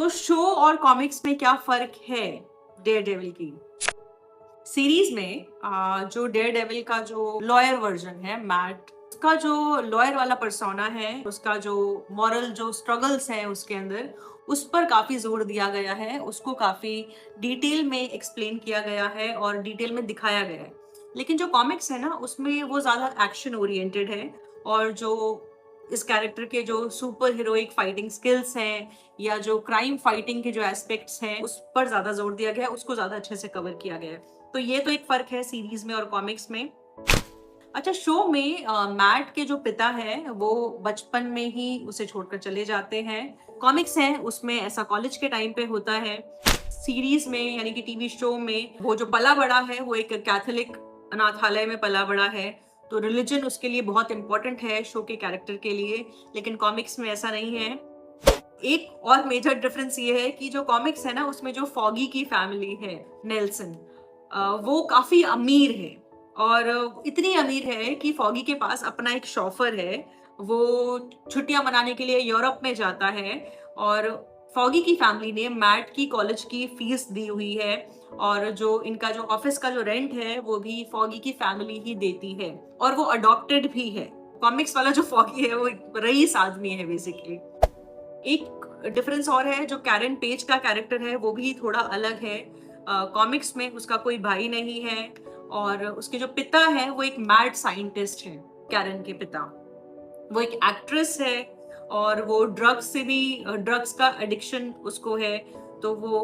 Show और comics में क्या फर्क है डेयरडेविल की? सीरीज में जो डेयरडेविल का जो लॉयर वर्जन है मैट, उसका जो लॉयर वाला पर्सोना है, उसका जो मॉरल जो स्ट्रगल्स हैं उसके अंदर, उस पर काफी जोर दिया गया है। उसको काफी डिटेल में एक्सप्लेन किया गया है और डिटेल में दिखाया गया है। लेकिन जो कॉमिक्स है ना, उसमें वो ज्यादा एक्शन ओरिएंटेड है। और जो इस कैरेक्टर के जो सुपर हीरोइक फाइटिंग स्किल्स हैं या जो क्राइम फाइटिंग के जो एस्पेक्ट्स हैं, उस पर ज्यादा जोर दिया गया है, उसको ज्यादा अच्छे से कवर किया गया है। तो ये तो एक फर्क है सीरीज में और कॉमिक्स में। अच्छा, शो में मैट के जो पिता हैं वो बचपन में ही उसे छोड़कर चले जाते हैं। कॉमिक्स हैं उसमें ऐसा कॉलेज के टाइम पे होता है। सीरीज में यानी कि टीवी शो में वो जो पला बड़ा है वो एक कैथोलिक अनाथालय में पला बड़ा है। तो रिलीजन उसके लिए बहुत इंपॉर्टेंट है शो के कैरेक्टर के लिए। लेकिन कॉमिक्स में ऐसा नहीं है। एक और मेजर डिफरेंस ये है कि जो कॉमिक्स है ना, उसमें जो फॉगी की फैमिली है, नेल्सन, वो काफी अमीर है। और इतनी अमीर है कि फॉगी के पास अपना एक शॉफर है। वो छुट्टियां मनाने के लिए यूरोप में जाता है। और फॉगी की फैमिली ने मैट की कॉलेज की फीस दी हुई है। और जो इनका जो ऑफिस का जो रेंट है वो भी फॉगी की फैमिली ही देती है। और वो अडॉप्टेड भी है। कॉमिक्स वाला जो फॉगी है वो एक रईस आदमी है बेसिकली। एक डिफरेंस और है, जो कैरन पेज का कैरेक्टर है वो भी थोड़ा अलग है। कॉमिक्स में उसका कोई भाई नहीं है। और उसके जो पिता है वो एक मैड साइंटिस्ट है। कैरन के पिता वो एक एक्ट्रेस है। और वो ड्रग्स से भी ड्रग्स का एडिक्शन उसको है। तो वो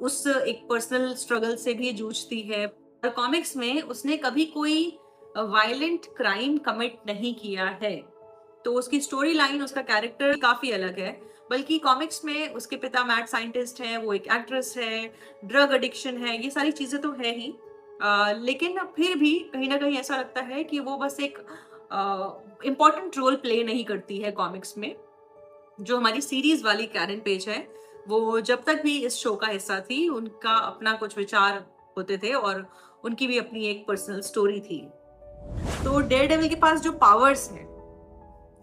उस एक पर्सनल स्ट्रगल से भी जूझती है। और कॉमिक्स में उसने कभी कोई वायलेंट क्राइम कमिट नहीं किया है। तो उसकी स्टोरी लाइन, उसका कैरेक्टर काफी अलग है। बल्कि कॉमिक्स में उसके पिता मैड साइंटिस्ट हैं, वो एक एक्ट्रेस है, ड्रग एडिक्शन है, ये सारी चीजें तो है ही। लेकिन फिर भी कहीं ना कहीं ऐसा लगता है कि वो बस एक इम्पॉर्टेंट रोल प्ले नहीं करती है कॉमिक्स में। जो हमारी सीरीज वाली कैरन पेज है, वो जब तक भी इस शो का हिस्सा थी, उनका अपना कुछ विचार होते थे और उनकी भी अपनी एक पर्सनल स्टोरी थी। तो डेयरडेविल के पास जो पावर्स हैं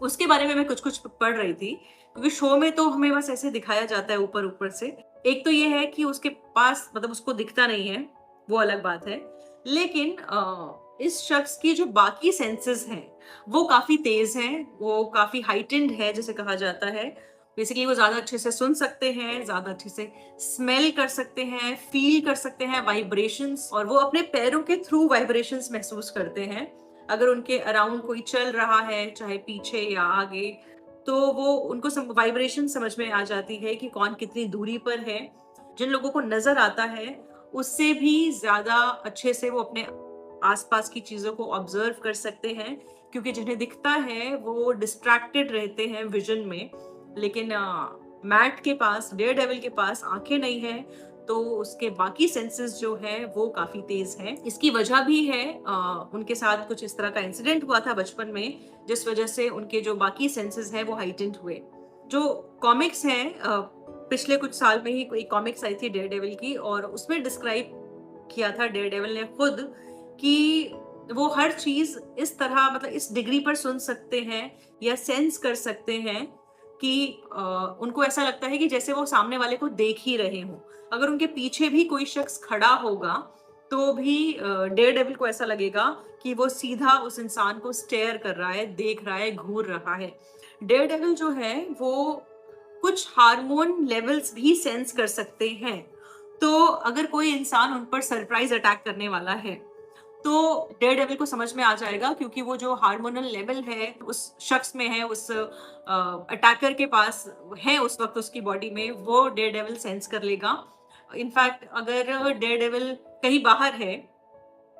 उसके बारे में मैं कुछ कुछ पढ़ रही थी, क्योंकि शो में तो हमें बस ऐसे दिखाया जाता है ऊपर ऊपर से। एक तो ये है कि उसके पास मतलब उसको दिखता नहीं है, वो अलग बात है। लेकिन इस शख्स की जो बाकी सेंसेस हैं वो काफी तेज हैं, वो काफी हाइटेंड है जैसे कहा जाता है। बेसिकली वो ज्यादा अच्छे से सुन सकते हैं, ज्यादा अच्छे से स्मेल कर सकते हैं, फील कर सकते हैं वाइब्रेशंस, और वो अपने पैरों के थ्रू वाइब्रेशंस महसूस करते हैं। अगर उनके अराउंड कोई चल रहा है, चाहे पीछे या आगे, तो वो उनको वाइब्रेशन समझ में आ जाती है कि कौन कितनी दूरी पर है। जिन लोगों को नजर आता है उससे भी ज्यादा अच्छे से वो अपने आसपास की चीजों को ऑब्जर्व कर सकते हैं, क्योंकि जिन्हें दिखता है वो डिस्ट्रैक्टेड रहते हैं विजन में। लेकिन मैट के पास, डेयरडेविल के पास आंखें नहीं है, तो उसके बाकी सेंसेस जो है वो काफी तेज हैं। इसकी वजह भी है, उनके साथ कुछ इस तरह का इंसिडेंट हुआ था बचपन में, जिस वजह से उनके जो बाकी सेंसेस हैं वो हाइटेंड हुए। जो कॉमिक्स हैं, पिछले कुछ साल में ही कोई कॉमिक्स आई थी डेयरडेविल की, और उसमें डिस्क्राइब किया था डेयरडेविल ने खुद कि वो हर चीज इस तरह, मतलब इस डिग्री पर सुन सकते हैं या सेंस कर सकते हैं कि उनको ऐसा लगता है कि जैसे वो सामने वाले को देख ही रहे हों। अगर उनके पीछे भी कोई शख्स खड़ा होगा तो भी डेयरडेविल को ऐसा लगेगा कि वो सीधा उस इंसान को स्टेयर कर रहा है, देख रहा है, घूर रहा है। डेयरडेविल जो है वो कुछ हार्मोन लेवल्स भी सेंस कर सकते हैं। तो अगर कोई इंसान उन पर सरप्राइज अटैक करने वाला है तो डेयरडेविल को समझ में आ जाएगा, क्योंकि वो जो हार्मोनल लेवल है उस शख्स में है, उस अटैकर के पास है उस वक्त उसकी बॉडी में, वो डेयरडेविल सेंस कर लेगा। इनफैक्ट अगर डेयरडेविल कहीं बाहर है,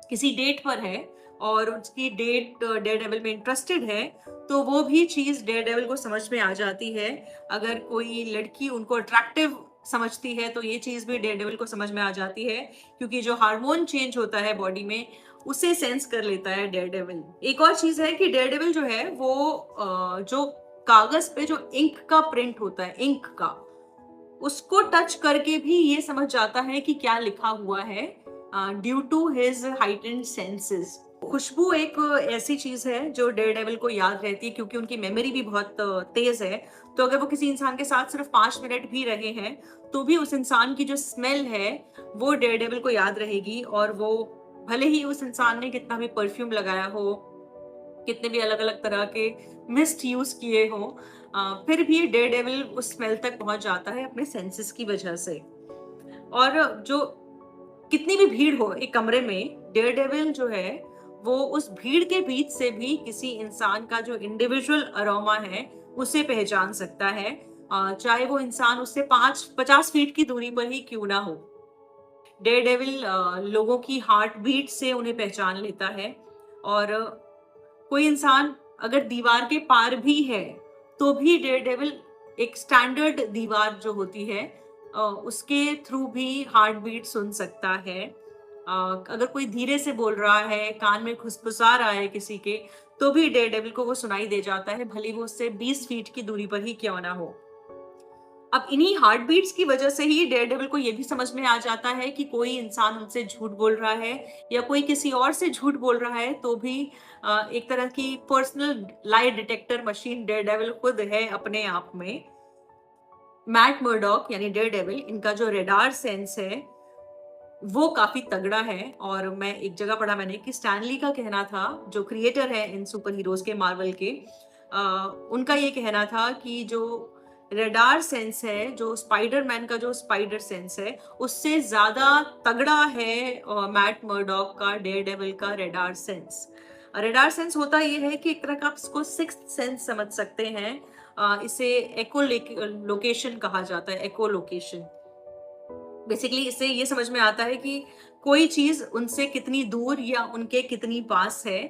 किसी डेट पर है, और उसकी डेट डेयरडेविल में इंटरेस्टेड है, तो वो भी चीज डेयरडेविल को समझ में आ जाती है। अगर कोई लड़की उनको अट्रैक्टिव समझती है तो ये चीज भी डेयरडेविल को समझ में आ जाती है, क्योंकि जो हार्मोन चेंज होता है बॉडी में उसे सेंस कर लेता है डेयरडेविल। एक और चीज है कि डेयरडेविल जो है वो जो कागज पे जो इंक का प्रिंट होता है, इंक का, उसको टच करके भी ये समझ जाता है कि क्या लिखा हुआ है, due to his heightened senses. खुशबू एक ऐसी चीज है जो डेयरडेविल को याद रहती है, क्योंकि उनकी मेमोरी भी बहुत तेज है। तो अगर वो किसी इंसान के साथ सिर्फ 5 मिनट भी रहे हैं तो भी उस इंसान की जो स्मेल है वो डेयरडेविल को याद रहेगी। और वो भले ही उस इंसान ने कितना भी परफ्यूम लगाया हो, कितने भी अलग अलग तरह के मिस्ट यूज किए हो, फिर भी डेयरडेविल उस स्मेल तक पहुंच जाता है अपने सेंसेस की वजह से। और जो कितनी भी भीड़ हो एक कमरे में, डेयरडेविल जो है वो उस भीड़ के बीच से भी किसी इंसान का जो इंडिविजुअल अरोमा है उसे पहचान सकता है, चाहे वो इंसान उससे 50 फीट की दूरी पर ही क्यों ना हो। डेयरडेविल लोगों की हार्ट बीट से उन्हें पहचान लेता है। और कोई इंसान अगर दीवार के पार भी है तो भी डेयरडेविल एक स्टैंडर्ड दीवार जो होती है उसके थ्रू भी हार्ट बीट सुन सकता है। अगर कोई धीरे से बोल रहा है, कान में खुसफुसा रहा है किसी के, तो भी डेयरडेविल को वो सुनाई दे जाता है, भले वो उससे 20 फीट की दूरी पर ही क्यों ना हो। अब इन्हीं हार्ट बीट्स की वजह से ही डेयरडेविल को ये भी समझ में आ जाता है कि कोई इंसान उनसे झूठ बोल रहा है या कोई किसी और से झूठ बोल रहा है, तो भी एक तरह की personal lie detector machine Daredevil खुद है अपने आप में। मैट मर्डॉक यानी डेयरडेविल, इनका जो रेडार सेंस है वो काफी तगड़ा है। और मैं एक जगह पढ़ा मैंने कि स्टैनली का कहना था, जो क्रिएटर है इन सुपर हीरोज के, मार्वल के, उनका ये कहना था कि जो रेडार सेंस है, जो स्पाइडरमैन का जो स्पाइडर सेंस है, उससे ज्यादा तगड़ा है मैट मर्डॉक का डेयरडेविल का रेडार सेंस। रेडार सेंस होता ये है कि एक तरह का आप इसको सिक्स्थ सेंस समझ सकते हैं। इसे एको लोकेशन कहा जाता है, एको लोकेशन। बेसिकली इससे ये समझ में आता है कि कोई चीज उनसे कितनी दूर या उनके कितनी पास है,